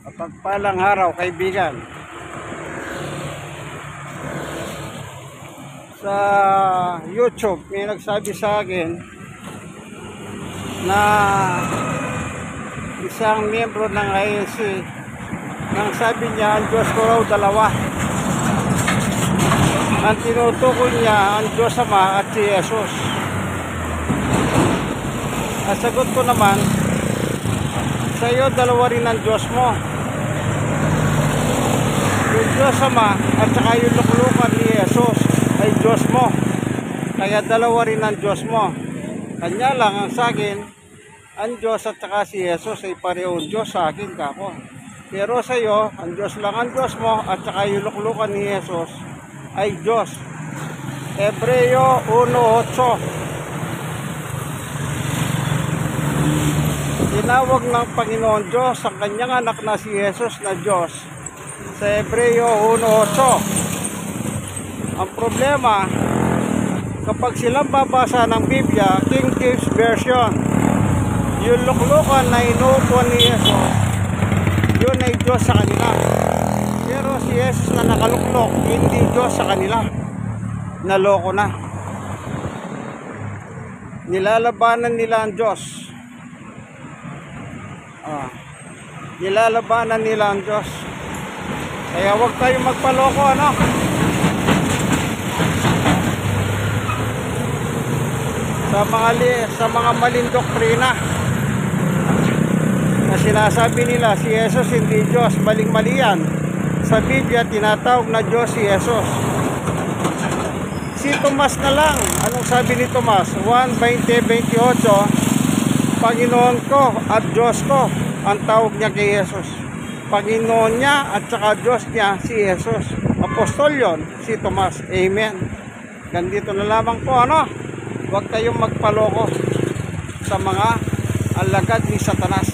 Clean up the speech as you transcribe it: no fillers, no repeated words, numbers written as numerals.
Mapagpalang araw, kaibigan. Sa YouTube may nagsabi sa akin na isang miyembro ng INC nang sabi niya ang Diyos ko raw dalawa. Ang tinutukoy niya ang Diyos Ama at si Jesus. Ang sagot ko naman, sa iyo dalawa rin ang Diyos mo. Yung Diyos Ama at saka yung luklukan ni Jesus ay Diyos mo. Kaya dalawa rin ang Diyos mo. Kanya lang ang sa akin, ang Diyos at saka si Jesus ay parehong Diyos sa akin kako. Pero sa iyo, ang Diyos lang ang Diyos mo at saka yung luklukan ni Jesus ay Diyos. Hebreo 1:8. Tinawag ng Panginoon Diyos ang kanyang anak na si Jesus na Diyos. Sa Hebreo 1:8. Ang problema, kapag silang babasa ng Biblia, King James Version, yung luklukan na inuupuan ni Jesus, yun ay Diyos sa kanila. Pero si Jesus na nakaluklok, hindi Diyos sa kanila. Naloko na. Nilalabanan nila ang Diyos. Nilalabanan nila ang Diyos. Kaya huwag tayong magpaloko, ano? Sa mga maling doktrina na sinasabi nila si Jesus hindi Diyos, maling-mali yan. Sa Biblia tinatawag na Diyos si Jesus. Si Tomas na lang, anong sabi ni Tomas? 1:20-28, Panginoon ko at Diyos ko, ang tawag niya kay Jesus. Panginoon niya at saka Diyos niya si Jesus. Apostol yon, si Tomas. Amen. Ganito na lamang po, ano? Huwag kayong magpaloko sa mga alagad ni Satanas.